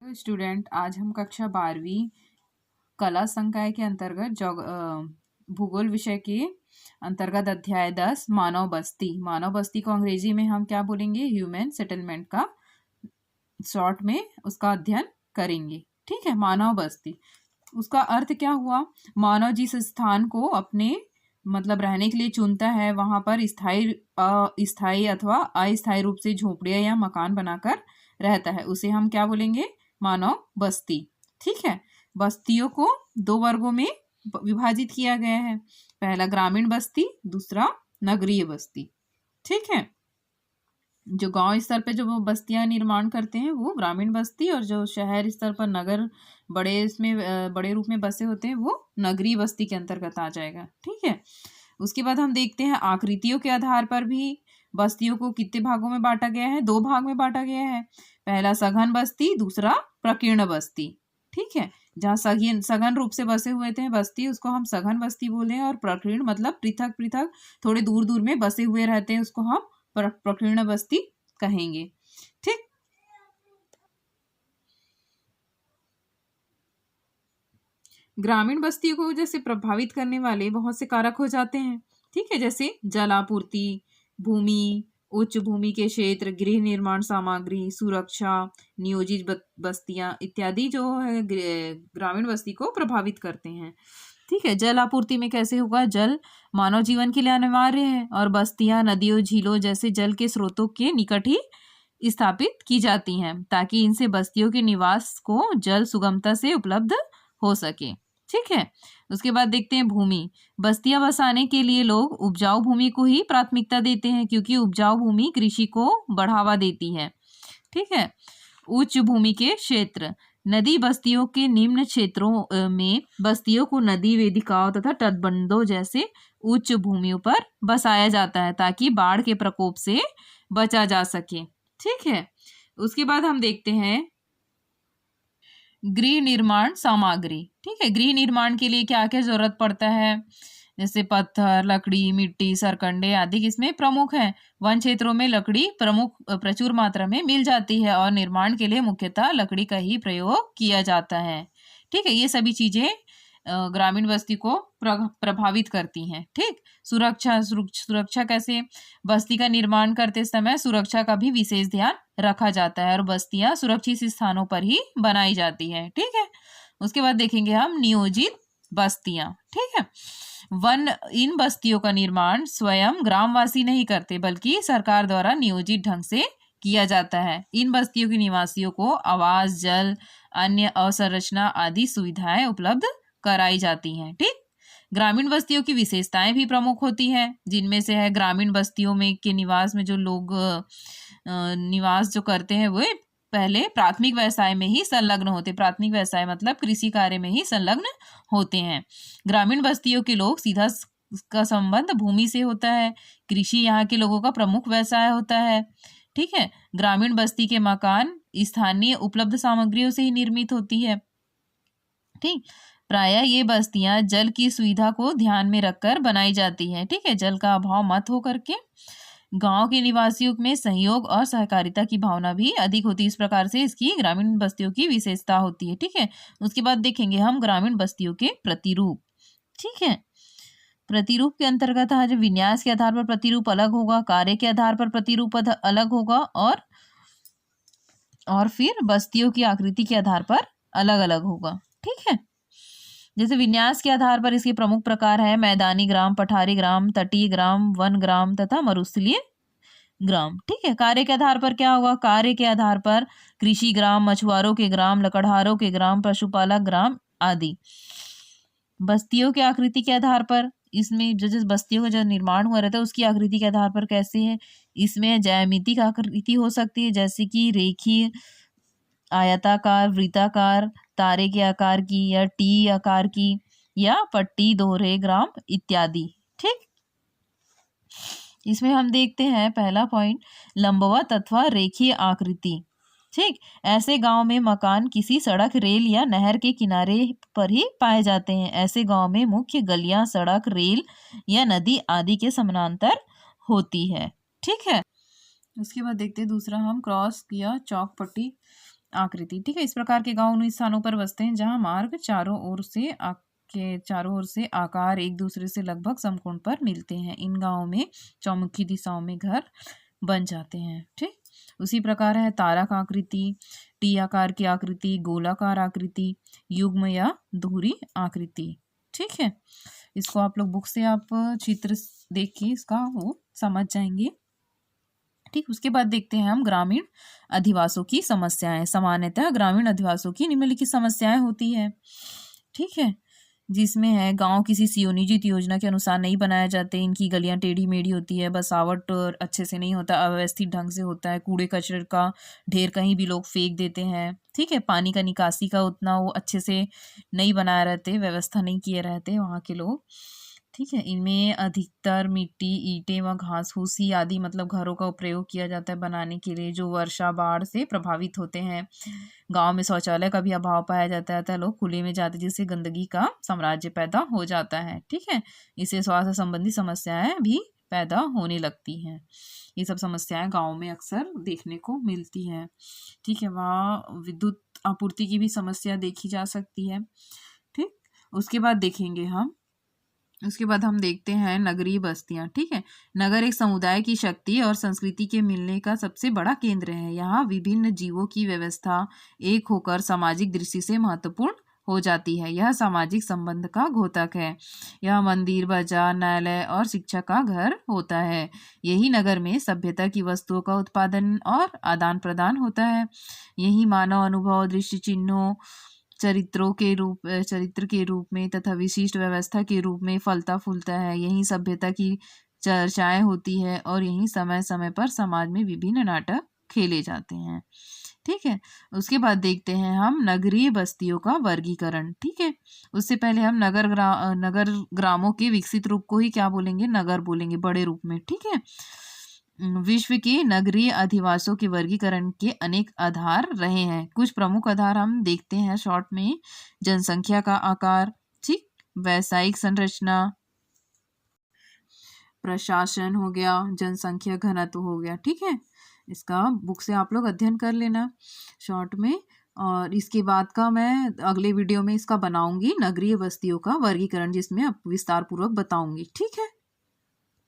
Student, आज हम कक्षा 12वीं कला संकाय के अंतर्गत भूगोल विषय के अंतर्गत अध्याय 10 मानव बस्ती को अंग्रेजी में हम क्या बोलेंगे? ह्यूमन सेटलमेंट का शॉर्ट में उसका अध्ययन करेंगे। ठीक है। मानव बस्ती, उसका अर्थ क्या हुआ? मानव जिस स्थान को अपने मतलब रहने के लिए चुनता है वहां पर स्थायी अथवा अस्थायी रूप से झोपड़ियां या मकान बनाकर रहता है, उसे हम क्या बोलेंगे? मानव बस्ती। ठीक है। बस्तियों को दो वर्गों में विभाजित किया गया है, पहला ग्रामीण बस्ती, दूसरा नगरीय बस्ती। ठीक है। जो गांव स्तर पे जो बस्तियां निर्माण करते हैं वो ग्रामीण बस्ती, और जो शहर स्तर पर नगर बड़े रूप में बसे होते हैं वो नगरीय बस्ती के अंतर्गत आ जाएगा। ठीक है। उसके बाद हम देखते हैं आकृतियों के आधार पर भी बस्तियों को कितने भागों में बांटा गया है? 2 भाग में बांटा गया है, पहला सघन बस्ती, दूसरा प्रकीर्ण बस्ती। ठीक है। जहाँ सघन रूप से बसे हुए थे बस्ती, उसको हम सघन बस्ती बोले हैं, और प्रकीर्ण मतलब पृथक पृथक थोड़े दूर दूर में बसे हुए रहते हैं, उसको हम प्रकीर्ण बस्ती कहेंगे। ठीक। ग्रामीण बस्तियों को जैसे प्रभावित करने वाले बहुत से कारक हो जाते हैं। ठीक है। जैसे जल आपूर्ति, भूमि, उच्च भूमि के क्षेत्र, गृह निर्माण सामग्री, सुरक्षा, नियोजित बस्तियां इत्यादि जो है ग्रामीण बस्ती को प्रभावित करते हैं। ठीक है। जल आपूर्ति में कैसे होगा? जल मानव जीवन के लिए अनिवार्य है, और बस्तियां नदियों, झीलों जैसे जल के स्रोतों के निकट ही स्थापित की जाती हैं, ताकि इनसे बस्तियों के निवास को जल सुगमता से उपलब्ध हो सके। ठीक है। उसके बाद देखते हैं भूमि। बस्तियां बसाने के लिए लोग उपजाऊ भूमि को ही प्राथमिकता देते हैं, क्योंकि उपजाऊ भूमि कृषि को बढ़ावा देती है। ठीक है। उच्च भूमि के क्षेत्र, नदी बस्तियों के निम्न क्षेत्रों में बस्तियों को नदी वेदिकाओं तथा तटबंधों जैसे उच्च भूमियों पर बसाया जाता है, ताकि बाढ़ के प्रकोप से बचा जा सके। ठीक है। उसके बाद हम देखते हैं गृह निर्माण सामग्री। ठीक है। गृह निर्माण के लिए क्या क्या जरूरत पड़ता है? जैसे पत्थर, लकड़ी, मिट्टी, सरकंडे आदि इसमें प्रमुख हैं। वन क्षेत्रों में लकड़ी प्रचुर मात्रा में मिल जाती है, और निर्माण के लिए मुख्यतः लकड़ी का ही प्रयोग किया जाता है। ठीक है। ये सभी चीजें ग्रामीण बस्ती को प्रभावित करती हैं। ठीक। सुरक्षा कैसे? बस्ती का निर्माण करते समय सुरक्षा का भी विशेष ध्यान रखा जाता है, और बस्तियां सुरक्षित स्थानों पर ही बनाई जाती है। ठीक है। उसके बाद देखेंगे हम नियोजित बस्तियां। ठीक है। इन बस्तियों का निर्माण स्वयं ग्रामवासी नहीं करते, बल्कि सरकार द्वारा नियोजित ढंग से किया जाता है। इन बस्तियों के निवासियों को आवास, जल, अन्य अवसंरचना आदि सुविधाएं उपलब्ध कराई जाती हैं। ठीक। ग्रामीण बस्तियों की विशेषताएं भी प्रमुख होती हैं, जिनमें से है ग्रामीण बस्तियों में के निवास में जो लोग निवास जो करते हैं वो पहले प्राथमिक व्यवसाय में ही संलग्न होते। प्राथमिक व्यवसाय मतलब कृषि कार्य में ही संलग्न होते हैं। ग्रामीण बस्तियों के लोग सीधा का संबंध भूमि से होता है। कृषि यहाँ के लोगों का प्रमुख व्यवसाय होता है। ठीक है। ग्रामीण बस्ती के मकान स्थानीय उपलब्ध सामग्रियों से ही निर्मित होती है। ठीक। प्रायः ये बस्तियां जल की सुविधा को ध्यान में रखकर बनाई जाती है। ठीक है। जल का अभाव मत हो करके गांव के निवासियों में सहयोग और सहकारिता की भावना भी अधिक होती है। इस प्रकार से इसकी ग्रामीण बस्तियों की विशेषता होती है। ठीक है। उसके बाद देखेंगे हम ग्रामीण बस्तियों के प्रतिरूप। ठीक है। प्रतिरूप के अंतर्गत आज विन्यास के आधार पर प्रतिरूप अलग होगा, कार्य के आधार पर प्रतिरूप अलग होगा, और फिर बस्तियों की आकृति के आधार पर अलग अलग होगा। ठीक है। जैसे विन्यास के आधार पर इसके प्रमुख प्रकार है मैदानी ग्राम, पठारी ग्राम, तटीय ग्राम, वन ग्राम तथा मरुस्थलीय ग्राम। ठीक है। कार्य के आधार पर क्या होगा? कार्य के आधार पर कृषि ग्राम, मछुआरों के ग्राम, लकड़हारों के ग्राम, पशुपालक ग्राम आदि। बस्तियों की आकृति के आधार पर इसमें जिस बस्तियों का जो निर्माण हुआ रहता है उसकी आकृति के आधार पर कैसे है? इसमें ज्यामितिक आकृति हो सकती है, जैसे कि रेखीय, आयताकार, वृत्ताकार, तारे के आकार की, या टी आकार की, या पट्टी, दोहरे ग्राम इत्यादि। ठीक। इसमें हम देखते हैं पहला पॉइंट, लंबवत अथवा रेखीय आकृति। ठीक। ऐसे गांव में मकान किसी सड़क, रेल या नहर के किनारे पर ही पाए जाते हैं। ऐसे गांव में मुख्य गलियां सड़क, रेल या नदी आदि के समानांतर होती है। ठीक है। उसके बाद देखते हैं दूसरा हम क्रॉस या चौक पट्टी आकृति। ठीक है, इस प्रकार के गांव उन स्थानों पर बसते हैं जहां मार्ग चारों ओर से आकार एक दूसरे से लगभग समकोण पर मिलते हैं। इन गांवों में चौमुखी दिशाओं में घर बन जाते हैं। ठीक, उसी प्रकार है तारक आकृति, टी आकार की आकृति, गोलाकार आकृति, युग्म या धुरी आकृति। ठीक है, इसको आप लोग बुक से आप चित्र देख के इसका वो समझ जाएंगे। ठीक, उसके बाद देखते हैं हम ग्रामीण अधिवासों की समस्याएं। सामान्यतः ग्रामीण अधिवासों की निम्नलिखित समस्याएं होती है। ठीक है, जिसमें है गांव किसी सुनियोजित योजना के अनुसार नहीं बनाए जाते, इनकी गलियां टेढ़ी मेढ़ी होती है, बसावट अच्छे से नहीं होता, अव्यवस्थित ढंग से होता है, कूड़े कचरे का ढेर कहीं भी लोग फेंक देते हैं। ठीक है, पानी का निकासी का उतना वो अच्छे से नहीं बनाए रहते, व्यवस्था नहीं किए रहते वहाँ के लोग। ठीक है, इनमें अधिकतर मिट्टी, ईंटें व घास फूसी आदि मतलब घरों का प्रयोग किया जाता है बनाने के लिए, जो वर्षा बाढ़ से प्रभावित होते हैं। गांव में शौचालय का भी अभाव पाया जाता है, लोग खुले में जाते जिससे गंदगी का साम्राज्य पैदा हो जाता है। ठीक है, इससे स्वास्थ्य संबंधी समस्याएं भी पैदा होने लगती हैं। ये सब समस्याएं गाँव में अक्सर देखने को मिलती हैं। ठीक है, वहाँ विद्युत आपूर्ति की भी समस्या देखी जा सकती है। ठीक, उसके बाद हम देखते हैं नगरीय बस्तियां। ठीक है, नगर एक समुदाय की शक्ति और संस्कृति के मिलने का सबसे बड़ा केंद्र है। यहाँ विभिन्न जीवों की व्यवस्था एक होकर सामाजिक दृष्टि से महत्वपूर्ण हो जाती है। यह सामाजिक संबंध का घोतक है। यह मंदिर, बाजार, न्यायालय और शिक्षा का घर होता है। यही नगर में सभ्यता की वस्तुओं का उत्पादन और आदान प्रदान होता है। यही मानव अनुभव, दृष्टि चिन्हों, चरित्र के रूप में तथा विशिष्ट व्यवस्था के रूप में फलता फूलता है। यही सभ्यता की चर्चाएं होती है और यही समय समय पर समाज में विभिन्न नाटक खेले जाते हैं। ठीक है, उसके बाद देखते हैं हम नगरीय बस्तियों का वर्गीकरण। ठीक है, उससे पहले हम नगर ग्रामों के विकसित रूप को ही क्या बोलेंगे, नगर बोलेंगे बड़े रूप में। ठीक है, विश्व के नगरीय अधिवासों के वर्गीकरण के अनेक आधार रहे हैं। कुछ प्रमुख आधार हम देखते हैं शॉर्ट में। जनसंख्या का आकार, ठीक, वैश्विक संरचना, प्रशासन हो गया, जनसंख्या घनत्व हो गया। ठीक है, इसका बुक से आप लोग अध्ययन कर लेना शॉर्ट में। और इसके बाद का मैं अगले वीडियो में इसका बनाऊंगी नगरीय बस्तियों का वर्गीकरण, जिसमें विस्तार पूर्वक बताऊंगी। ठीक है।